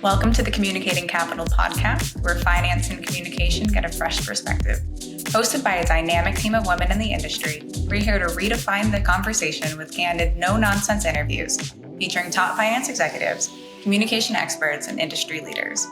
Welcome to the Communicating Capital podcast, where finance and communication get a fresh perspective. Hosted by a dynamic team of women in the industry, we're here to redefine the conversation with candid, no-nonsense interviews featuring top finance executives, communication experts, and industry leaders.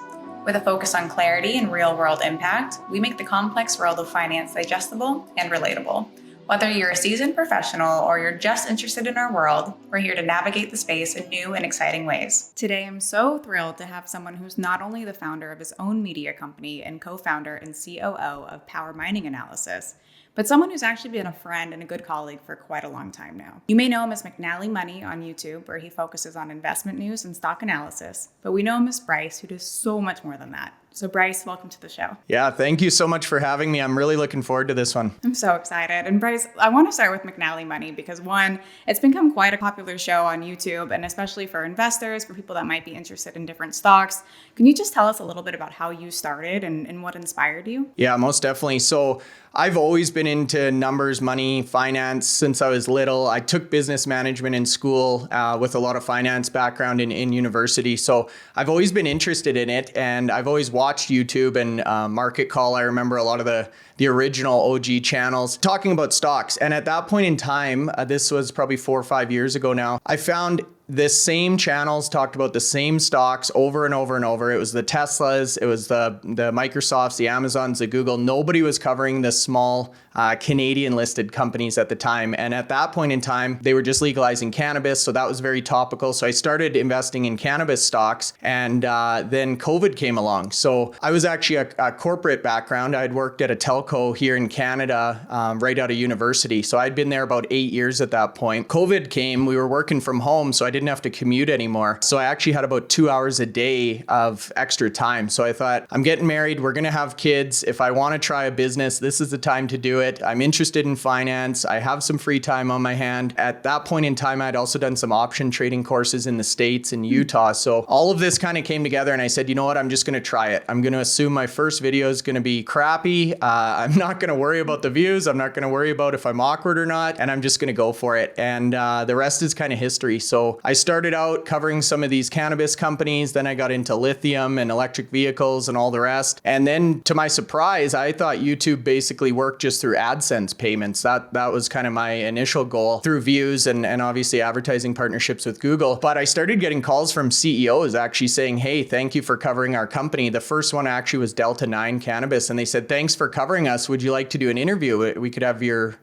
With a focus on clarity and real-world impact, we make the complex world of finance digestible and relatable. Whether you're a seasoned professional or you're just interested in our world, we're here to navigate the space in new and exciting ways. Today, I'm so thrilled to have someone who's not only the founder of his own media company and co-founder and COO of Power Mining Analysis, but someone who's actually been a friend and a good colleague for quite a long time now. You may know him as McNallie Money on YouTube, where he focuses on investment news and stock analysis, but we know him as Bryce, who does so much more than that. So Bryce, welcome to the show. Yeah, thank you so much for having me. I'm really looking forward to this one. I'm so excited. And Bryce, I want to start with McNallie Money because one, it's become quite a popular show on YouTube, and especially for investors, for people that might be interested in different stocks. Can you just tell us a little bit about how you started and what inspired you? Yeah, most definitely. So I've always been into numbers, money, finance since I was little. I took business management in school with a lot of finance background in university. So I've always been interested in it, and I've always watched YouTube and Market Call. I remember a lot of the original OG channels talking about stocks. And at that point in time, this was probably 4 or 5 years ago now, I found the same channels talked about the same stocks over and over and over. It was the Teslas, it was the Microsofts, the Amazons, the Google. Nobody was covering the small Canadian listed companies at the time. And at that point in time, they were just legalizing cannabis. So that was very topical. So I started investing in cannabis stocks, and then COVID came along. So I was actually a corporate background. I'd worked at a telco here in Canada right out of university. So I'd been there about 8 years at that point. COVID came, we were working from home, so I didn't have to commute anymore. So I actually had about 2 hours a day of extra time. So I thought, I'm getting married, we're going to have kids. If I want to try a business, this is the time to do it. I'm interested in finance. I have some free time on my hand. At that point in time, I'd also done some option trading courses in the States and Utah. So all of this kind of came together, and I said, you know what, I'm just going to try it. I'm going to assume my first video is going to be crappy. I'm not going to worry about the views. I'm not going to worry about if I'm awkward or not. And I'm just going to go for it. And the rest is kind of history. So I started out covering some of these cannabis companies. Then I got into lithium and electric vehicles and all the rest. And then to my surprise, I thought YouTube basically worked just through AdSense payments. That was kind of my initial goal through views and obviously advertising partnerships with Google. But I started getting calls from CEOs actually saying, hey, thank you for covering our company. The first one actually was Delta 9 Cannabis. And they said, thanks for covering us. Would you like to do an interview? We could have your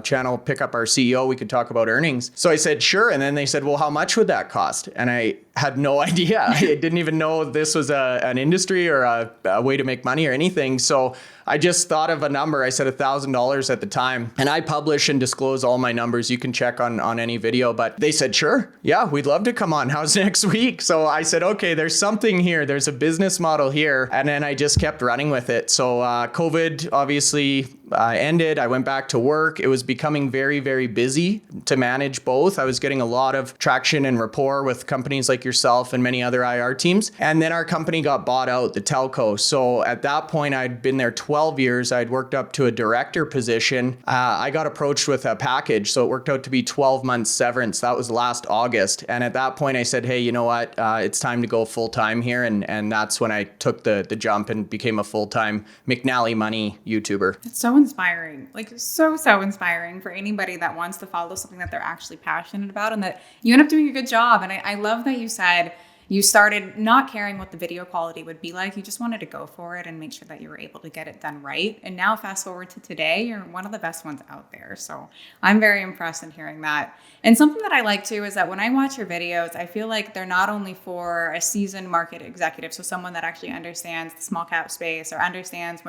channel pick up our CEO. We could talk about earnings. So I said, sure. And then they said, well, how much would that cost? And I had no idea. I didn't even know this was an industry or a way to make money or anything. So I just thought of a number. I said $1,000 at the time. And I publish and disclose all my numbers. You can check on any video. But they said, sure. Yeah, we'd love to come on. How's next week? So I said, okay, there's something here. There's a business model here. And then I just kept running with it. So COVID obviously ended. I went back to work. It was becoming very, very busy to manage both. I was getting a lot of traction and rapport with companies like yourself and many other IR teams. And then our company got bought out, the telco. So at that point, I'd been there 12 years. I'd worked up to a director position. I got approached with a package. So it worked out to be 12 months severance. That was last August. And at that point, I said, hey, you know what? It's time to go full time here. And that's when I took the jump and became a full-time McNallie Money YouTuber. It's so inspiring, like so inspiring for anybody that wants to follow something that they're actually passionate about and that you end up doing a good job. And I love that you said you started not caring what the video quality would be like. You just wanted to go for it and make sure that you were able to get it done right. And now fast forward to today, you're one of the best ones out there. So I'm very impressed in hearing that. And something that I like too is that when I watch your videos, I feel like they're not only for a seasoned market executive, so someone that actually understands the small cap space or understands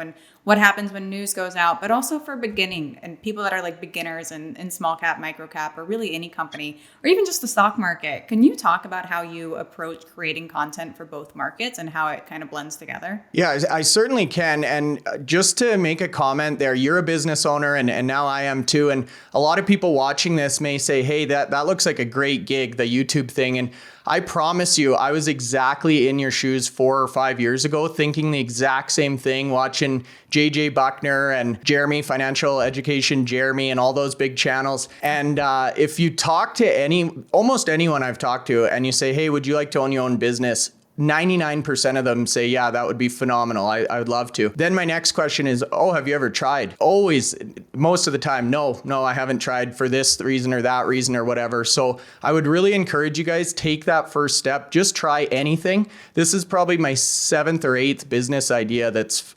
what happens when news goes out, but also for beginning and people that are like beginners in small cap, micro cap, or really any company, or even just the stock market. Can you talk about how you approach creating content for both markets and how it kind of blends together? Yeah, I certainly can. And just to make a comment there, you're a business owner and now I am too. And a lot of people watching this may say, hey, that looks like a great gig, the YouTube thing. And I promise you, I was exactly in your shoes 4 or 5 years ago, thinking the exact same thing, watching JJ Buckner and Jeremy, Financial Education Jeremy, and all those big channels. And if you talk to almost anyone I've talked to and you say, hey, would you like to own your own business? 99% of them say, yeah, that would be phenomenal. I would love to. Then my next question is, oh, have you ever tried? Always, most of the time, no, I haven't tried for this reason or that reason or whatever. So I would really encourage you guys, take that first step. Just try anything. This is probably my 7th or 8th business idea that's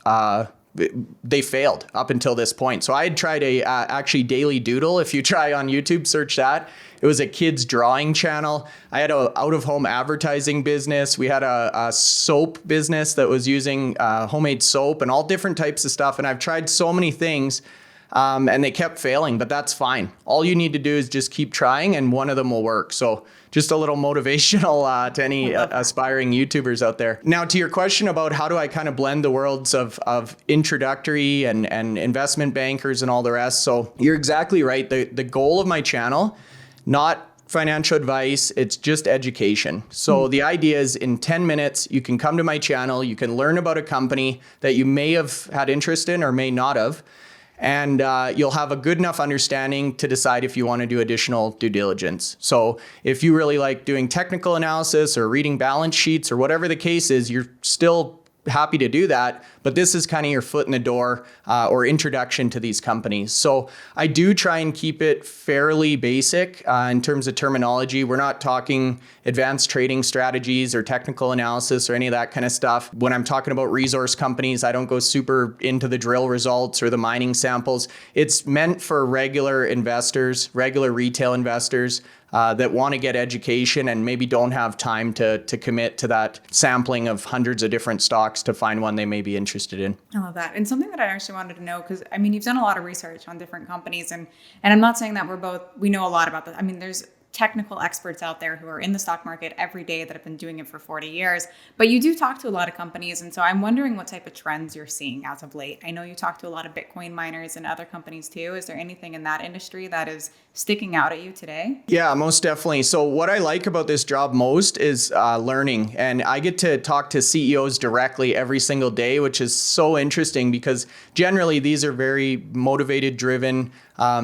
they failed up until this point. So I had tried a actually Daily Doodle. If you try on YouTube, search that. It was a kids drawing channel. I had a out-of-home advertising business. We had a soap business that was using homemade soap and all different types of stuff. And I've tried so many things and they kept failing, but that's fine. All you need to do is just keep trying and one of them will work. So just a little motivational to any aspiring YouTubers out there. Now, to your question about how do I kind of blend the worlds of introductory and investment bankers and all the rest. So you're exactly right. The goal of my channel, not financial advice, it's just education. So the idea is in 10 minutes, you can come to my channel, you can learn about a company that you may have had interest in or may not have. And you'll have a good enough understanding to decide if you want to do additional due diligence. So if you really like doing technical analysis or reading balance sheets or whatever the case is, you're still happy to do that. But this is kind of your foot in the door or introduction to these companies. So I do try and keep it fairly basic in terms of terminology. We're not talking advanced trading strategies or technical analysis or any of that kind of stuff. When I'm talking about resource companies, I don't go super into the drill results or the mining samples. It's meant for regular investors, regular retail investors that want to get education and maybe don't have time to commit to that sampling of hundreds of different stocks to find one they may be interested in. I love that. And something that I actually wanted to know, because I mean, you've done a lot of research on different companies and I'm not saying that we know a lot about this. I mean, there's technical experts out there who are in the stock market every day that have been doing it for 40 years, but you do talk to a lot of companies. And so I'm wondering what type of trends you're seeing as of late. I know you talk to a lot of Bitcoin miners and other companies too. Is there anything in that industry that is sticking out at you today? Yeah, most definitely. So what I like about this job most is learning. And I get to talk to CEOs directly every single day, which is so interesting because generally these are very motivated, driven,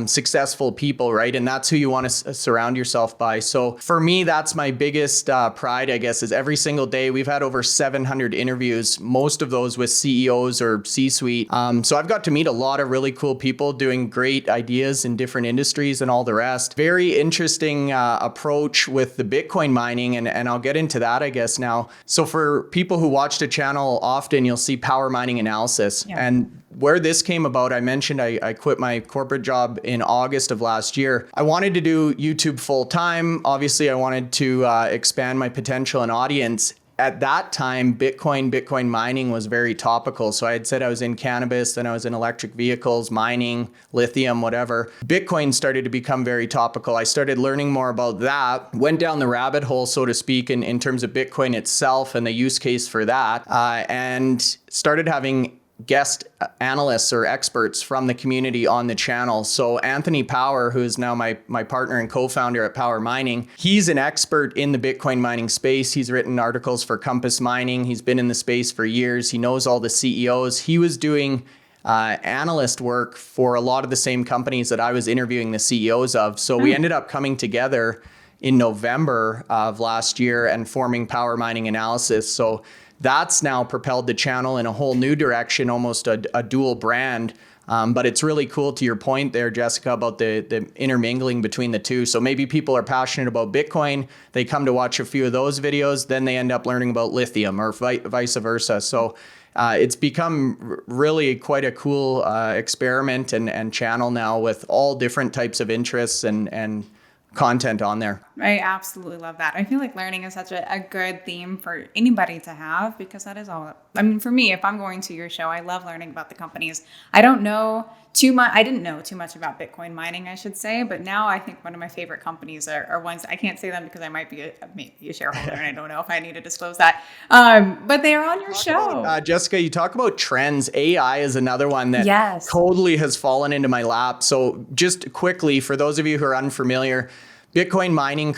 successful people, right? And that's who you want to surround yourself by. So for me, that's my biggest pride, I guess, is every single day. We've had over 700 interviews, most of those with CEOs or C-suite. So I've got to meet a lot of really cool people doing great ideas in different industries and all the rest. Very interesting approach with the Bitcoin mining, and I'll get into that, I guess, now. So for people who watch the channel often, you'll see power mining analysis. Yeah. And where this came about, I mentioned I quit my corporate job in August of last year. I wanted to do YouTube full time. Obviously, I wanted to expand my potential and audience. At that time, Bitcoin mining was very topical. So I had said I was in cannabis, then I was in electric vehicles, mining, lithium, whatever. Bitcoin started to become very topical. I started learning more about that, went down the rabbit hole, so to speak, in terms of Bitcoin itself and the use case for that, and started having guest analysts or experts from the community on the channel. So Anthony Power, who is now my partner and co-founder at Power Mining, he's an expert in the Bitcoin mining space. He's written articles for Compass Mining. He's been in the space for years. He knows all the CEOs. He was doing analyst work for a lot of the same companies that I was interviewing the CEOs of. So we ended up coming together in November of last year and forming Power Mining Analysis. So that's now propelled the channel in a whole new direction, almost a dual brand. But it's really cool, to your point there, Jessica, about the intermingling between the two. So maybe people are passionate about Bitcoin, they come to watch a few of those videos, then they end up learning about lithium or vice versa. So it's become really quite a cool experiment and channel now with all different types of interests and content on there. I absolutely love that. I feel like learning is such a good theme for anybody to have, because that is all. I mean, for me, if I'm going to your show, I love learning about the companies. I don't know too much. I didn't know too much about Bitcoin mining, I should say, but now I think one of my favorite companies are ones, I can't say them because I might be a shareholder and I don't know if I need to disclose that. But they are on your show. Jessica, you talk about trends. AI is another one that totally has fallen into my lap. So just quickly, for those of you who are unfamiliar, Bitcoin mining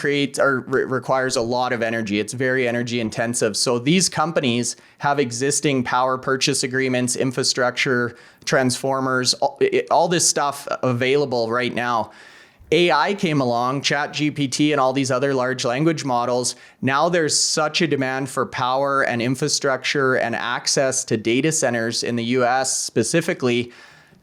requires a lot of energy. It's very energy intensive. So these companies have existing power purchase agreements, infrastructure, transformers, all this stuff available right now. AI came along, ChatGPT and all these other large language models. Now there's such a demand for power and infrastructure and access to data centers in the US specifically.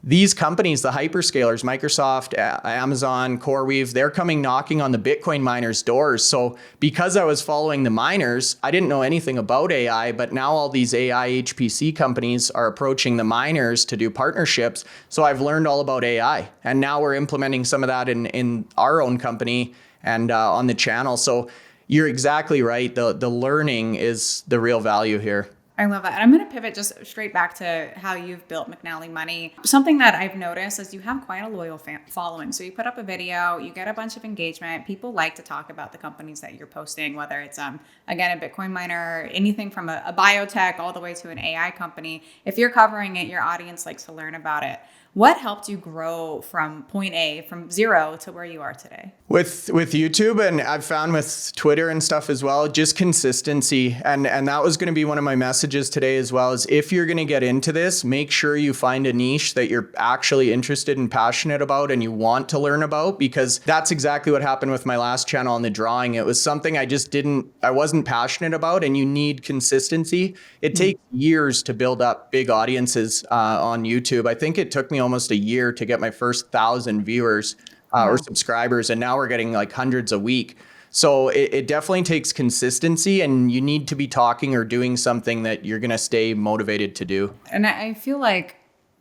These companies, the hyperscalers, Microsoft, Amazon, CoreWeave, they're coming knocking on the Bitcoin miners' doors. So because I was following the miners, I didn't know anything about AI, but now all these AI HPC companies are approaching the miners to do partnerships. So I've learned all about AI, and now we're implementing some of that in our own company and on the channel. So you're exactly right. The learning is the real value here. I love that. And I'm going to pivot just straight back to how you've built McNallie Money. Something that I've noticed is you have quite a loyal following. So you put up a video, you get a bunch of engagement. People like to talk about the companies that you're posting, whether it's, again, a Bitcoin miner, anything from a biotech all the way to an AI company. If you're covering it, your audience likes to learn about it. What helped you grow from point A, from zero to where you are today? With YouTube, and I've found with Twitter and stuff as well, just consistency. And that was going to be one of my messages today as well, is if you're going to get into this, make sure you find a niche that you're actually interested and passionate about and you want to learn about, because that's exactly what happened with my last channel on the drawing. It was something I wasn't passionate about, and you need consistency. It takes years to build up big audiences on YouTube. I think it took me almost a year to get my first 1,000 viewers or subscribers, and now we're getting like hundreds a week. So it definitely takes consistency, and you need to be talking or doing something that you're going to stay motivated to do. And I feel like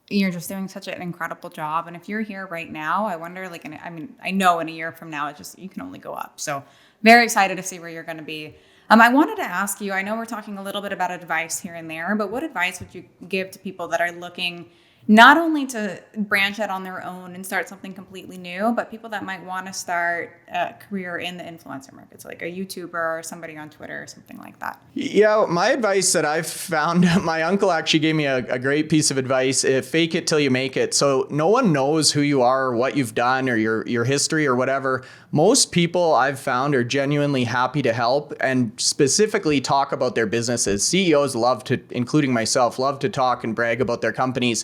you're just doing such an incredible job. And if you're here right now, I wonder, I know in a year from now, you can only go up. So very excited to see where you're going to be. I wanted to ask you, I know we're talking a little bit about advice here and there, but what advice would you give to people that are looking not only to branch out on their own and start something completely new, but people that might want to start a career in the influencer markets, like a YouTuber or somebody on Twitter or something like that? Yeah, my advice that I've found, my uncle actually gave me a great piece of advice: fake it till you make it. So no one knows who you are or what you've done or your history or whatever. Most people I've found are genuinely happy to help and specifically talk about their businesses. CEOs love to, including myself, love to talk and brag about their companies.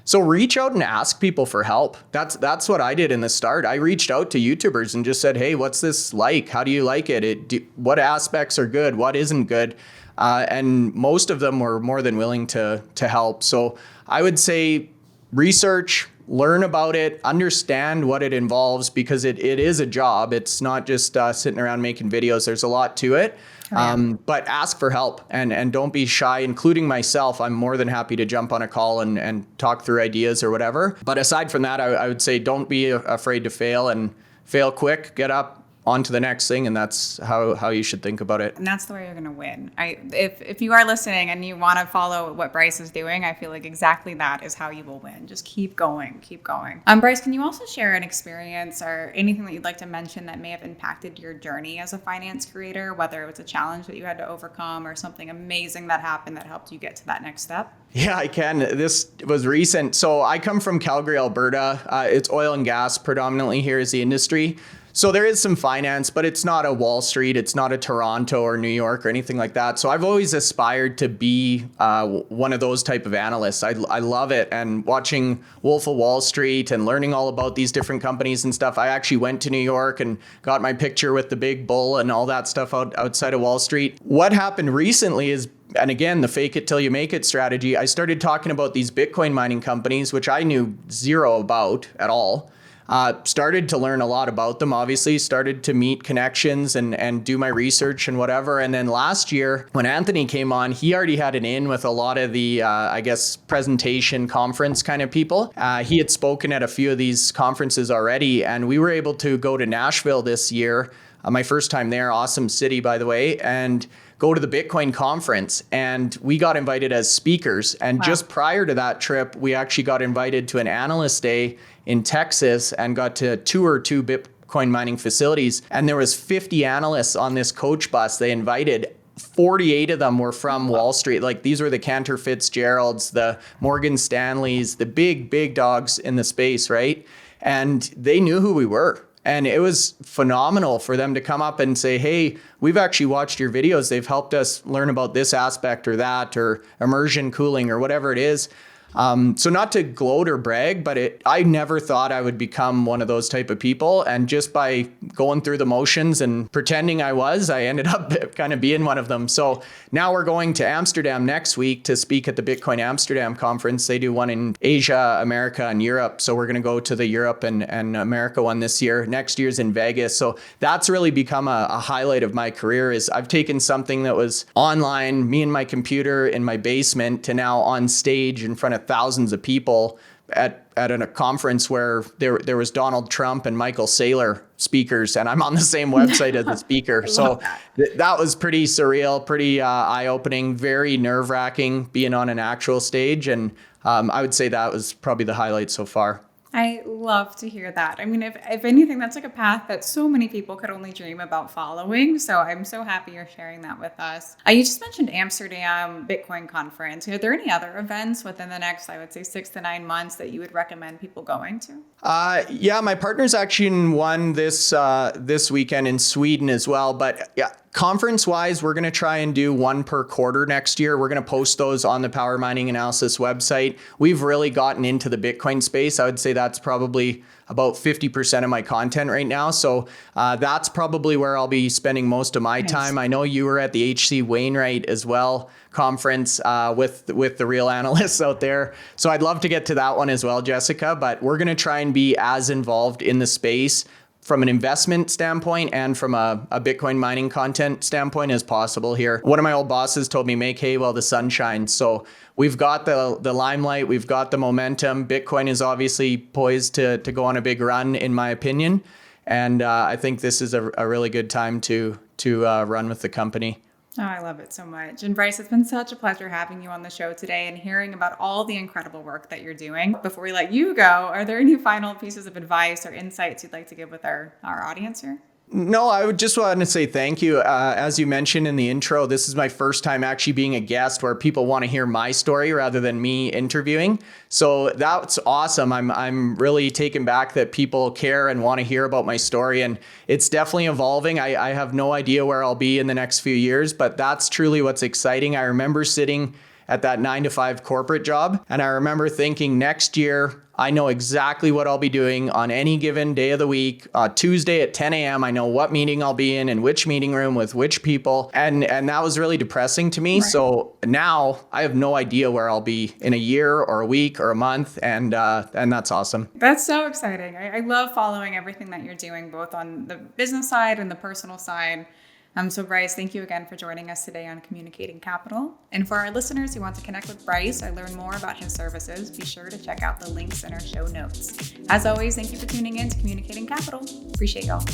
So reach out and ask people for help. That's what I did in the start. I reached out to YouTubers and just said, hey, what's this like? How do you like it? What aspects are good? What isn't good? And most of them were more than willing to help. So I would say research, learn about it, understand what it involves, because it is a job. It's not just sitting around making videos. There's a lot to it. But ask for help and don't be shy, including myself. I'm more than happy to jump on a call and talk through ideas or whatever. But aside from that, I would say don't be afraid to fail, and fail quick, get up, on to the next thing, and that's how you should think about it. And that's the way you're going to win. If you are listening and you want to follow what Bryce is doing, I feel like exactly that is how you will win. Just keep going, keep going. Bryce, can you also share an experience or anything that you'd like to mention that may have impacted your journey as a finance creator, whether it was a challenge that you had to overcome or something amazing that happened that helped you get to that next step? Yeah, I can. This was recent. So I come from Calgary, Alberta. It's oil and gas predominantly here is the industry. So there is some finance, but it's not a Wall Street. It's not a Toronto or New York or anything like that. So I've always aspired to be one of those type of analysts. I love it. And watching Wolf of Wall Street and learning all about these different companies and stuff. I actually went to New York and got my picture with the big bull and all that stuff outside of Wall Street. What happened recently is, and again, the fake it till you make it strategy, I started talking about these Bitcoin mining companies, which I knew zero about at all. Started to learn a lot about them, obviously, started to meet connections and do my research and whatever. And then last year, when Anthony came on, he already had an in with a lot of the, presentation conference kind of people. He had spoken at a few of these conferences already, and we were able to go to Nashville this year. My first time there, awesome city, by the way, and go to the Bitcoin conference. And we got invited as speakers. And just prior to that trip, we actually got invited to an analyst day in Texas and got to tour 2 Bitcoin mining facilities. And there was 50 analysts on this coach bus they invited. 48 of them were from Wall Street. Like, these were the Cantor Fitzgeralds, the Morgan Stanleys, the big dogs in the space, right? And they knew who we were. And it was phenomenal for them to come up and say, hey, we've actually watched your videos. They've helped us learn about this aspect or that, or immersion cooling or whatever it is. So not to gloat or brag, but I never thought I would become one of those type of people. And just by going through the motions and pretending I ended up kind of being one of them. So now we're going to Amsterdam next week to speak at the Bitcoin Amsterdam conference. They do one in Asia, America, and Europe. So we're going to go to the Europe and America one this year. Next year's in Vegas. So that's really become a highlight of my career. Is I've taken something that was online, me and my computer in my basement, to now on stage in front of thousands of people at a conference where there was Trump and Michael Saylor speakers, and I'm on the same website as the speaker. So that was pretty surreal, pretty eye-opening, very nerve-wracking being on an actual stage. And I would say that was probably the highlight so far. I love to hear that. I mean, if anything, that's like a path that so many people could only dream about following. So I'm so happy you're sharing that with us. You just mentioned Amsterdam Bitcoin conference. Are there any other events within the next, I would say, 6 to 9 months that you would recommend people going to? Yeah, my partner's actually in one this weekend in Sweden as well. But yeah, conference-wise, we're going to try and do one per quarter next year. We're going to post those on the Power Mining Analysis website. We've really gotten into the Bitcoin space. I would say that's probably about 50% of my content right now. So that's probably where I'll be spending most of my time. I know you were at the HC Wainwright as well conference with the real analysts out there. So I'd love to get to that one as well, Jessica. But we're going to try and be as involved in the space from an investment standpoint and from a Bitcoin mining content standpoint as possible here. One of my old bosses told me, make hay while the sun shines. So we've got the limelight, we've got the momentum. Bitcoin is obviously poised to go on a big run, in my opinion. And I think this is a really good time to run with the company. Oh, I love it so much. And Bryce, it's been such a pleasure having you on the show today and hearing about all the incredible work that you're doing. Before we let you go, are there any final pieces of advice or insights you'd like to give with our audience here? No, I would just want to say thank you. As you mentioned in the intro, this is my first time actually being a guest where people want to hear my story rather than me interviewing. So that's awesome. I'm really taken back that people care and want to hear about my story. And it's definitely evolving. I have no idea where I'll be in the next few years, but that's truly what's exciting. I remember sitting at that 9-to-5 corporate job, and I remember thinking, next year, I know exactly what I'll be doing on any given day of the week. Tuesday at 10 a.m., I know what meeting I'll be in which meeting room with which people. And that was really depressing to me. Right. So now I have no idea where I'll be in a year or a week or a month. And that's awesome. That's so exciting. I love following everything that you're doing, both on the business side and the personal side. So Bryce, thank you again for joining us today on Communicating Capital. And for our listeners who want to connect with Bryce or learn more about his services, be sure to check out the links in our show notes. As always, thank you for tuning in to Communicating Capital. Appreciate y'all.